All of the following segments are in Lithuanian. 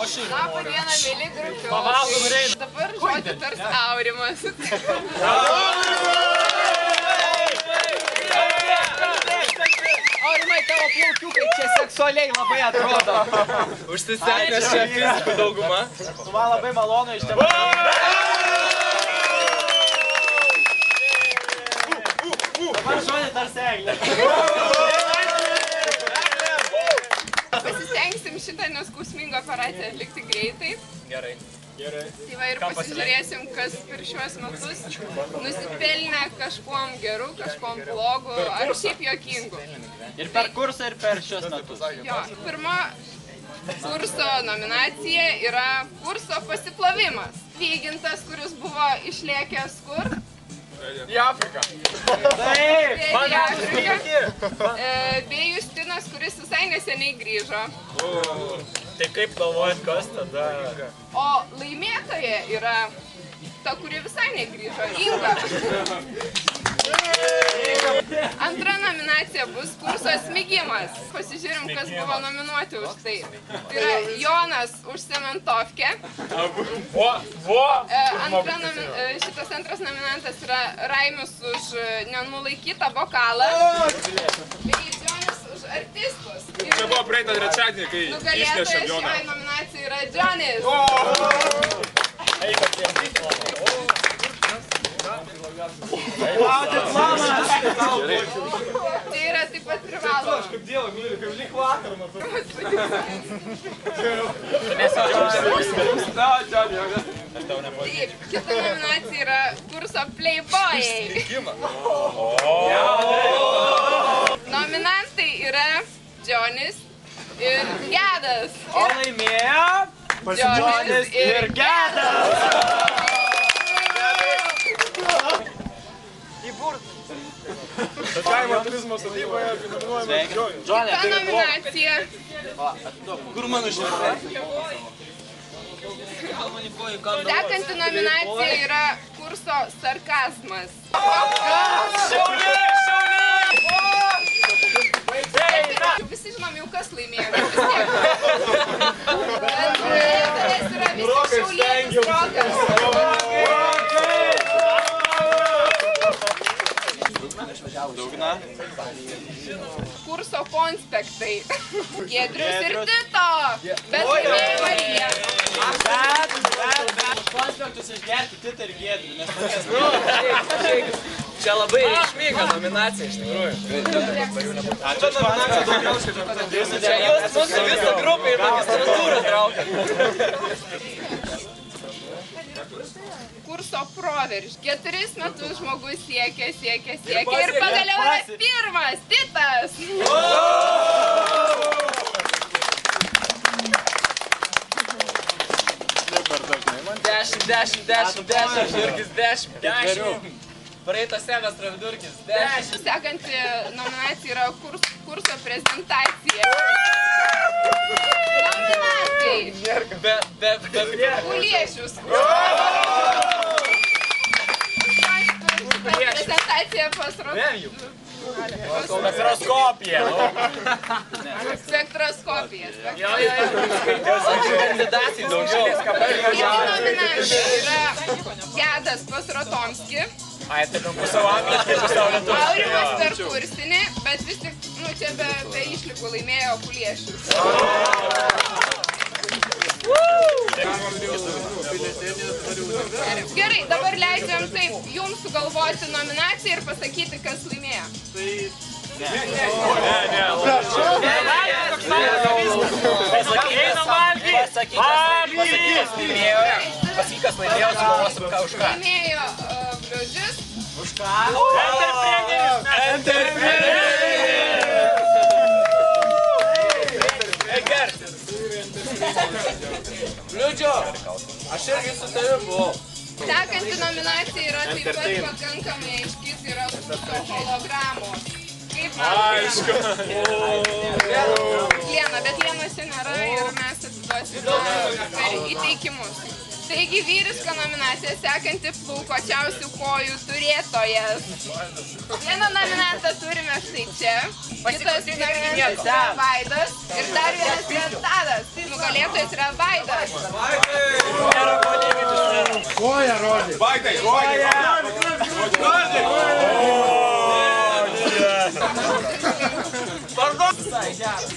Laba diena, mėly grupių. Pavalgom reis. Dabar žodį tars Aurimas. Aurimai, tavo plaukiukai čia seksualiai labai atrodo. Užsisekęs čia fizikų dauguma. Man labai malonu iš tavęs. Dabar žodį tars Eglė. Pasistengsim šitą neskausmingą operaciją atlikti greitai. Gerai. Tai va ir pasižiūrėsim, kas per šiuos metus nusipelnė kažkuom geru, kažkuom blogu ar šiaip juokingu. Ir per kursą, ir per šios metus. Jo, pirma kurso nominacija yra kurso pasiplovimas. Vygintas, kuris buvo išlėkęs kur? Į Afriką. Taip, į Afriką. Bei Justinas, kuris visai neseniai grįžo. Tai kaip galvojat, kas tada? O laimėtoja yra ta, kuri visai negrįžo, Inga. Antra nominacija bus kurso smigimas. Pasižiūrim, kas buvo nominuoti už tai. Tai yra Jonas už cementovkę. Šitas antras nominantas yra Raimis už nenulaikytą vokalą. Bei Jonas už artistus. Čia buvo praeitą trečiadienį, kai išnešėm Joną. Nugalėtojas šiai nominacijai yra Jonis. Tai yra taip pat privaloma. Aš kaip Dievą myliu, kaip lyg vakar, matau. Taip, kita nominacija yra kurso Playboyai. Nominantai yra Jonis ir Gedas. O laimėjo Jonis ir Gedas. Kaimo turizmo sodyboje nominuojame Joną. Kita nominacija. Kur mano šimtai? Sekanti nominacija yra kurso sarkazmas. Visi žinom jau, kas laimėjo. Nugalėtojas yra visi šiaulietis rokas. Dugna. Kurso konspektai. Giedrius ir Tito. Bet laimėjo Marija. Konspektus išgerti Titą ir Giedrių, nes tokias Čia labai reikšminga nominacija, iš tikrųjų. Čia nominacija daugiausiai. Čia jūs mūsų visą grupę į magistratūrą traukia. Kurso proverž. 4 metus žmogus siekia ir pagaliau yra pirmas, Titas. 10, Jurgis 10. Praeito semestro vidurkis 10. Sekanti nominacija yra kurso prezentacija. Nominacijai. Kuliešius. Prezentacija Spektroskopija. Spektroskopija. Kandidatai daugiau. Nominacija yra Gedas pas Rotomski. Ai, tai pusiau angliškai, pusiau lietuviškai. Aurimas per kursinį, bet vis tik, čia be išlikų laimėjo Kuliešius. Gerai, dabar leidžiam taip, jums sugalvoti nominaciją ir pasakyti, kas laimėjo. Pasakyk, kas laimėjo, sugalvosim ką už ką. Laimėjo Bliužis. Už ką? Bliudžio, aš irgi su tavim buvau. Sekanti nominacija yra taip pat pakankamai aiški, tai yra kurso hologramos. Kaip Aišku. Liena, bet Lienos čia nėra ir mes atiduosime per įteikimus. Taigi vyriška nominacija sekanti plaukuočiausių kojų turėtojas. Vieną nominantą turime štai čia. Kitas yra Vaidas. Ir dar vienas yra Tadas. Nugalėtojas yra Vaidas. Koja rodė. Vaidai, koja!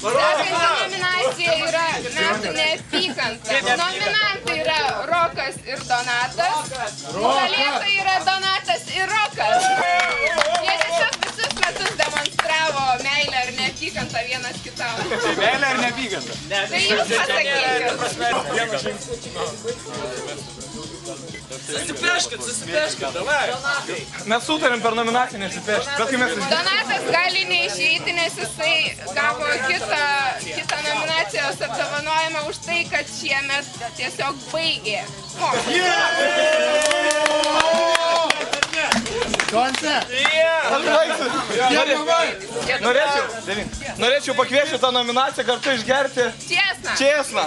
Sekanti nominacija yra metų neapykanta. Nominantai yra Rokas ir Donatas. Nugalėtojai yra Donatas ir Rokas. Jie tiesiog visus metus demonstravo meilę ir neapykantą vienas kitam. Meilė ar neapykanta? Tai jūs pasakykit. Susipeškit, davai. Mes sutarėm per nominaciją nesipešti. Bet kai mes Donatas gali neišeiti, nes jisai gavo kitą nominacijos apdovanojimą už tai, kad šiemet tiesiog baigė. Konce. Norėčiau pakviesti tą nominaciją kartu išgerti Česna. česną.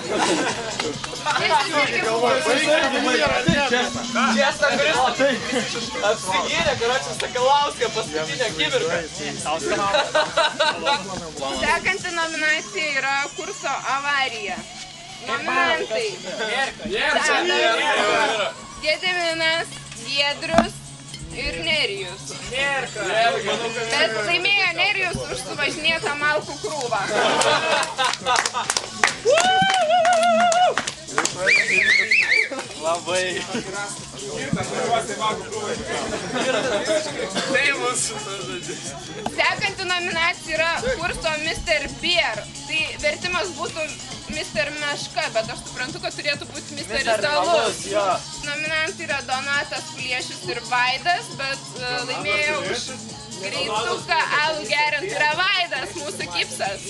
Česna, kuris apsigyrė, karočią Sakalauską paskutinę akimirką. Sekanti nominacija yra kurso avarija. Nominantai. Gediminas, Giedrius ir Nerijus. Bet laimėjo Nerijus už suvažinėtą malkų krūvą. Labai. Sekanti nominacija yra kurso Mr. Bear. Tai vertimas būtų Mr. Meška, bet aš suprantu, kad turėtų būti Mr. Italus. Nominantai yra Donatas Kuliešius ir Vaidas, bet laimėjo už greituką alų geriant yra Vaidas, mūsų kipsas.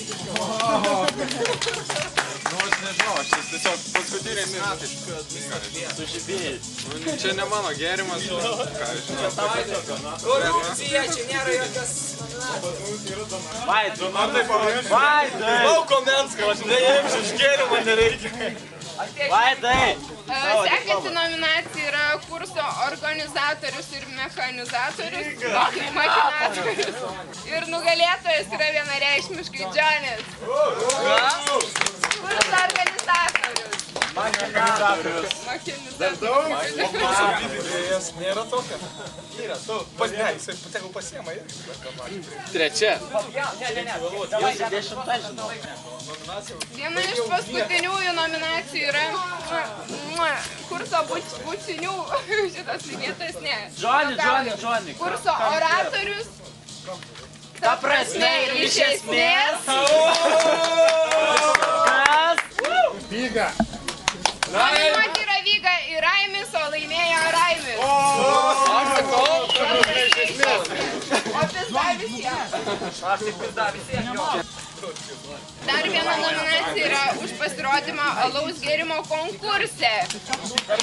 Nu, aš nežinau, aš tiesiog paskutiniai metai. Sužibėjai. Čia ne mano gerimas. Korupcija, čia nėra jokios... Vaidai. Vaidai. Lauko Mensko, aš neimsiu, išgėriu, man nereikia. Vaidai. Sekanti nominacija yra kurso organizatorius ir mechanizatorius, machinatorius. Ir nugalėtojas yra vienareikšmiškai Džonis. Kurso organizatorius. Machinizatorius. Nėra tokio. Yra, tu. Jisai tegul pasiema irgi. Trečia. Viena iš paskutiniųjų nominacijų yra kurso bučinių, šitas laimėtojas ne. Džoni. Kurso oratorius. Ta prasme ir iš esmės. Kas? Vyga. Nominuoti yra Vyga ir Raimis, o laimėjo Raimis. O pizda visiems. Dar viena nominacija yra už pasirodymą alaus gėrimo konkurse.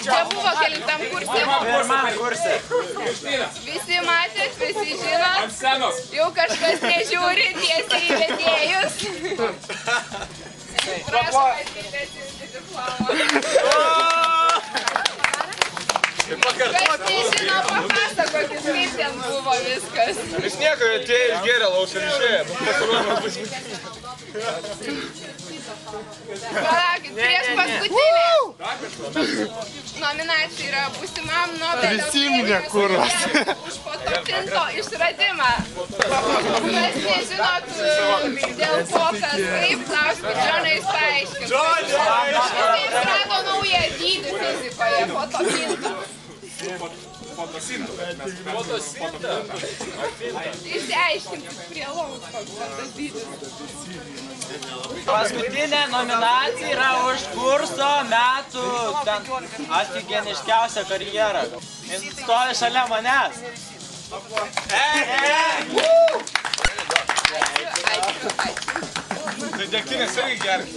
Čia buvo kelintam kurse. Pirmam kurse. Visi matėt, visi žinot. Jau kažkas nežiūri tiesiai į vedėjus. Prašau, atsiimti diplomą. Kas nežino, papasakokit, kaip ten buvo viskas. Jis nieko, tie išgėrė laus ir išėjo. Palaukit, prieš paskutinę. Nominacija yra būsimam Nobelio premijos už fototinto išradimą. Kas nežinot, dėl ko kas kaip, klauskit Džoną, jis paaiškins. Jis išrado naują dydį fizikoje, fototintą. Išsiaiškinkit prie laus, koks tas dydis. Paskutinė nominacija yra už kurso metų asigeniškiausią karjerą. Jis stovi šalia manęs. Ačiū. Tai degtinės irgi gerai.